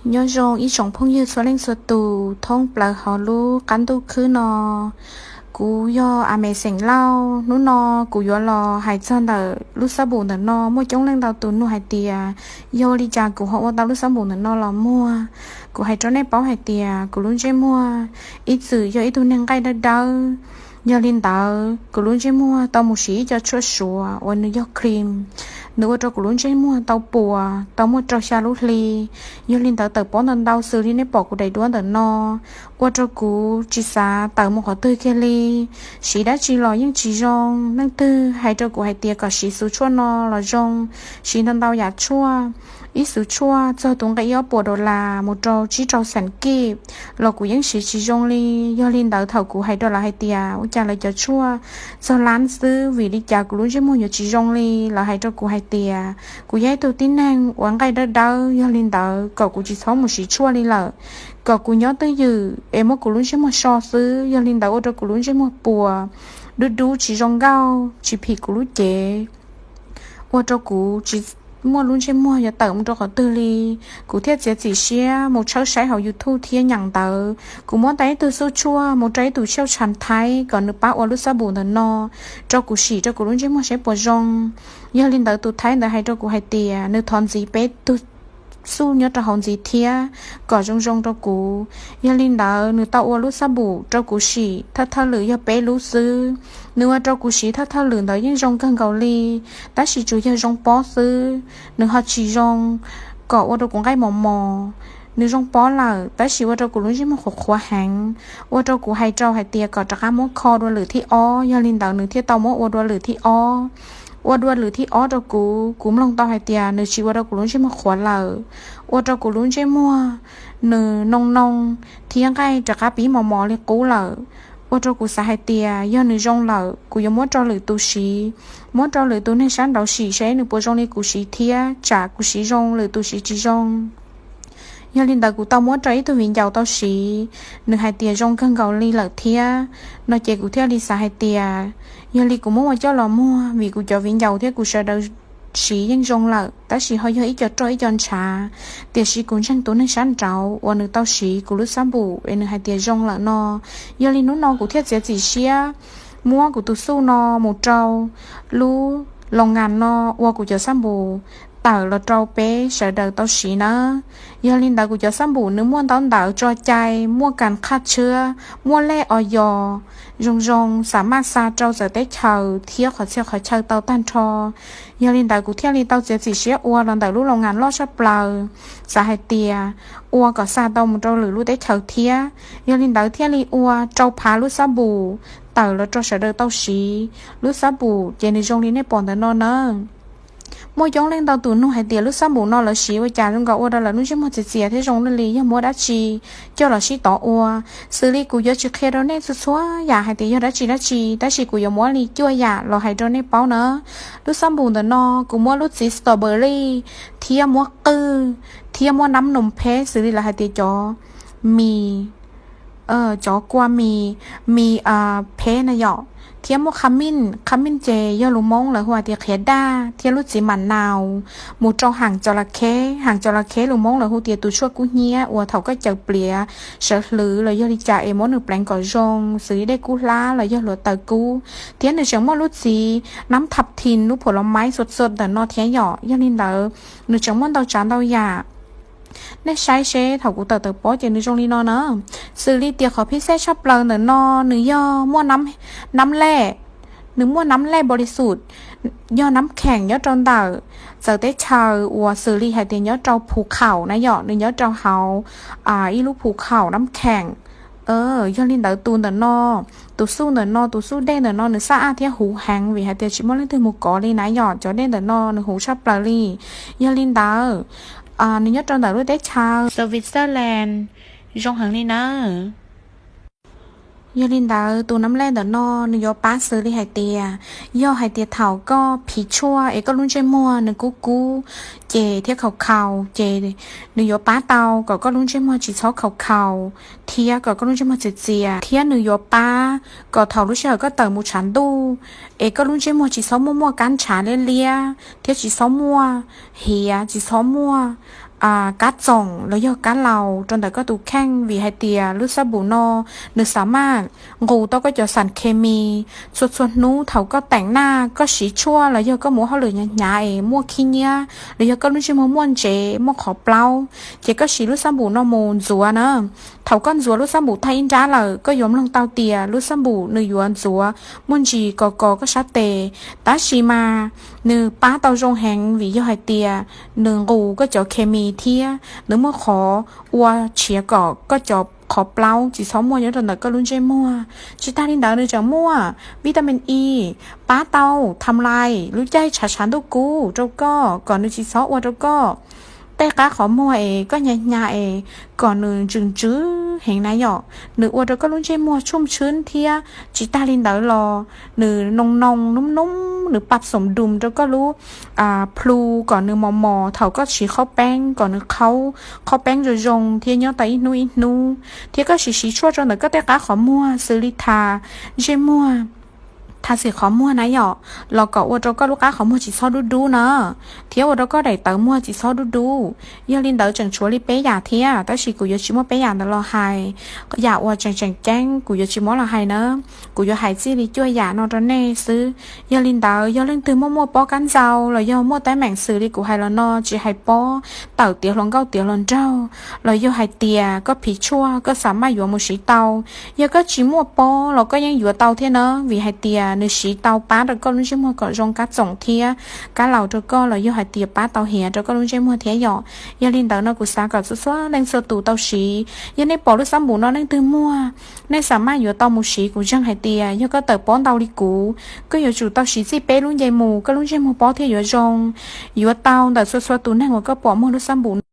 nhớ rong ít sống phong như số lên số tù thông bờ họ lu cán tu khứ nò cú yo à mẹ sành lao nú nò cú yo lò hai chân đờ lu sa bùn đờ nò mua chống lên đào tù nu hai tia yo đi chả cú họ đào lu sa bùn đờ nò lò mua cú hai cho nên bảo hai tia cú luôn chơi mua ít sự yo ít tu nâng gai đờ đờ yo lên đờ cú luôn chơi mua tao một xí cho chua sủa và nu yo cream nếu cho cú luôn chơi mua tao bùa tao mua cho xa lút li yo lên đờ tờ bón đần đau xử lý nếp bỏ cú đầy đuối đờ nò qua cho cú chỉ xa tờ một họ tươi kia li sĩ đã chỉ lo những chỉ rong năng tư hay cho cú hay tiệt cả sĩ số chua nó là rong sĩ đần đau giả chua ít số chua cho tụng cái yếu bùa đồ là một trâu chỉ trâu sản kịp là cú những sĩ chỉ rong li yo lên đờ thầu cú hay đó là hay tiệt cha lại cho chua cho lán sư vì đi chả cú luôn chứ mua nhiều chỉ rong li là hay cho cú hay tiệt cú giấy tôi tin năng quán cái đó đâu yo lên đờ cậu cú chỉ sống một sĩ chua li lợ cậu cú nhớ tới giờ em mới cú luôn chứ mua so sư yo lên đờ cho cú luôn chứ mua bùa đu đu chỉ rong gao chỉ phi cú luôn chế qua cho cú chỉ mua luôn chứ mua giờ tờ một cho họ tư li cú thiết chế chỉ xe một cháu sải họ youtube thiên nhàng tờ cú muốn tay từ số chua một trái từ xeo chăn thái còn nước bát ở lúc sa bùn thần no cho cú xỉ cho cú luôn chứ mua sẽ bỏ rong giờ lên tờ tụ thái tờ hay cho cú hay tiền nước thon gì bé tụ su nhớ cho hòn gì thia cỏ rong rong cho cú giờ linh đỡ nửa tàu lúc sa bù cho cú xỉ thắt thắt lửa giờ bé lú sư nửa cho cú xỉ thắt thắt lửa đỡ những rong cân gạo li ta xỉ chủ giờ rong bó sư nửa họ chỉ rong cỏ qua đâu cũng cái mò mò nửa rong bó là ta xỉ qua đâu cú luôn chỉ một khóa khóa hàng qua đâu cú hay trâu hay tia cỏ cho cá món kho đua lửa thi o giờ linh đỡ nửa thi tàu món qua đua lửa thi oว่าด้วยหรือที่อ้อเรากูไม่ลงต่อให้เตียเนื้อชีว่าเรากูลุ้นใช่มาขวานเราว่าเรากูลุ้นใช่มัวเนื้อนงเที่ยงไกลจากกะปีหมอเลยกูเราว่าเรากูสาให้เตียย้อนเนื้อจงเรากูยังมัวเราหรือตัวชีมัวเราหรือตัวในชั้นเราสีใช้เนื้อปวดจงในกูสีเทียจากกูสีจงหรือตัวสีจีจงgiờ linh đạo của tao muốn trái tôi viện giàu tao xí nửa hai tiền trong cân gạo ly lợt thia nó chạy của theo đi xả hai tiền giờ linh cũng muốn cho lò mua vì của cho viện giàu thế của sợ đâu xí nhưng trong lợt ta xí hơi hơi cho trái cho trà tiền xí cũng chẳng tốn nên sáng trào và nửa tao xí của lúc sáng bù nửa hai tiền trong lợt no giờ linh nó no của theo sẽ gì xía mua của tụi su no một trâu lú lòng ngàn no và của cho sáng bù tao là trâu bé sợ đời tao xí nữa giờ linh đạo của cho sắm bù nếu muốn tao đạo cho chay mua càn khát chưa mua lẹ ở giò rong rong sắm xa trâu giờ tết chờ thiếc khỏi chờ tao tan cho giờ linh đạo của thiếc linh tao chỉ xé ua lần đạo lúc lòng ngàn lo sắp lờ xa hai tia ua có xa tao một trâu lử lúc tết chờ thiếc giờ linh đạo thiếc linh ua trâu phá lúc sắm bù tao là cho sợ đời tao xí lúc sắm bù chỉ nên rong linh này bỏ tao nữa mỗi giống lên tàu tụi nó hay tiền lúc sáng bù nó là xí với cha chúng cậu đó là lúc trước một chỉ thế giống lên lý mua đã chi cho là xí tỏ ua xử lý của giờ chỉ khi đó nên xóa nhà hay tiền giờ đã chi đã chỉ của giờ mua lý chua nhà là hay cho nên bao nữa lúc sáng bù đó nó cũng mua lúc xí strawberry thia mua cư thia mua nấm nồng phê xử lý là hay tiền cho mì cho qua mì phê này nhỏเทียมว่าขมิ้นเจยอลูมงหรือหัวเตียเขด้าเทียลุจิมันนาวหมูจองห่างจระเข้ลูมงหรือหัวเตียตัวชั่วกุ้งเหี้ยหัวเถาก็เจอเปลี่ยเสือหรือเลยยอลิจ่าเอมอนหนึ่งแปลงก่อจงซื้อได้กู้ล้าเลยยอหลัวเตอกู้เทียนหนึ่งเฉียงมอลุจีน้ำทับทินลูกผลไม้สดแต่นอเทียหย่อยอลินเตอหนึ่งเฉียงมอนเตาจานเตายาในใช้เชถากูเติบโตเจนึกจงลีนอเนอะซื้อลีเตียขอพิเศษชอบเปล่าเนอนอเนื้อย่อมั่วน้ำแร่หรือมั่วน้ำแร่บริสุทธิ์ย่อน้ำแข็งย่อจนเต่าเจอได้ชาวอัวซื้อลีให้เตียย่อเจ้าภูเขานะย่อเนื้อย่อเจ้าเฮาอีลูกภูเขาน้ำแข็งย่อลินเตอตูนเนอนอตูสู้เนอนอตูสู้เด้เนอนอเนื้อซาอาเทียหูแหงวิให้เตียชิมอลเล่นถึงหมูกอลีนะย่อจอเด้เนอนอเนื้อหูชอบเปล่าลีย่อลินเตอนึกย้อนตอนแต่รู้ได้ชาวสวิตเซอร์แลนด์จงหังนี่นะยอลินดาตัวน้ำแร่เดนอนึกย้อนป้าซื้อที่ไหเตียย่อไหเตียเถาก็ผีชั่วก็ลุ้นใจมัวนึกกูเจเทียเขาเจนึกย้อนป้าเตาก็ลุ้นใจมัวจีชอบเขาเทียก็ลุ้นใจมัวเจียเทียนึกย้อนป้าก็เถารู้เชื่อก็เติมมูฉันดูก็ลุ้นใจมัวจีชอบมัวกันฉาเลียเทียจีชอบมัวเฮียจีชอบมัว การ์ดจ่องแล้วยอการ์ดเราจนแต่ก็ตูแข้งวีไฮเตียลูซาบูโนหรือสามารถงูต้องก็จะสารเคมีส่วนนู้เขาก็แต่งหน้าก็สีชั่วแล้วยอก็มัวเขาเลยหยามัวขี้เนี้ยแล้วยอก็รู้ชิมัวม่วนเจมัวขอเปล่าเจก็สีลูซาบูโนมูนจัวเนอะเขาก็จัวลูซาบูไทยอินจ้าเลยก็ยอมลงเตาเตียลูซาบูเนื้อยวนจัวม่วนจีก็ชัดเตตาชีมาเนื้อป้าเตาจงแหงวียอไฮเตียเนื้องูก็จะเคมีเทียหรือเมื่อขอวัวเฉียก็จะขอเปล่าจีซ้อมมัวเยอะจนแต่ก็ลุ้นใจมัวจิตาลินดาเนื้อจะมัววิตามินอีป้าเตาทำลายรู้ใจฉันตุกูเจ้าก็ก่อนเนื้อจีซ้อวัวเจ้าก็แต่ก้าขอมัวก็ใหญ่ก่อนเนื้อจึงจื้อเห็นนายหยอกเนื้อวัวเจ้าก็ลุ้นใจมัวชุ่มชื้นเทียจิตาลินดารอเนื้อนงนุ่มหรือปรับสมดุลเจ้าก็รู้พลูก่อนเนื้อมอเถาก็ฉีข้าวแป้งก่อนเนื้อเขาแป้งจะยงเทียเนาะแต่อินูเทียก็ฉีชั่วจนเนื้อก็แต่ก้าขอมัวซื้อลิทาเจมัวทาสีขอมัวนะหยอกเราก็ว่าเราก็ลูกค้าขอมัวจีซอดูเนาะเที่ยวเราก็ได้เติมมัวจีซอดูยาลินเตอจังชัวรีเป๊ยาเทียแต่สิกูยชิมัวเป๊ยาตลอดไฮก็อยากว่าจังแจ้งกูยชิมัวละไฮเนาะกูยหายจีรีช่วยยานอตเน่ซื้อยาลินเตอยาลินตือมัวป้อกันเจ้าเรายอมัวแต่แมงซื้อรีกูไฮแล้วเนาะจีไฮป้อเต่าเตี๋ยวลงเก้าเตี๋ยวลงเจ้าเรายอไฮเตียก็ผีชั่วก็สามารถอยู่มือสีเตายาก็ชิมัวป้อเราก็ยังอยู่เตาเทียเนาะวีไฮเตียนึกสีเตาป้าแล้วก็ลุ้นใช้มัวก็จงกัดส่งเทียการเหล่าเจ้าก็เราย่อหายเตียป้าเตาเหียเจ้าก็ลุ้นใช้มัวเทียหยอยาลินเตอร์นกุศลกับซัวแรงเสือตู่เตาสียันในปอลุซ้ำบุนนอนแรงตือมัวในสามารถอยู่เตามูสีกูจังหายเตียย่อก็เติบป้อนเตาลิกูก็อยู่จู่เตาสีจีเป้ลุ้นใหญ่หมูก็ลุ้นใช้มัวป้อเทียอยู่จงอยู่เตาแต่ซัวตู่แน่งก็ปอมัวลุซ้ำบุน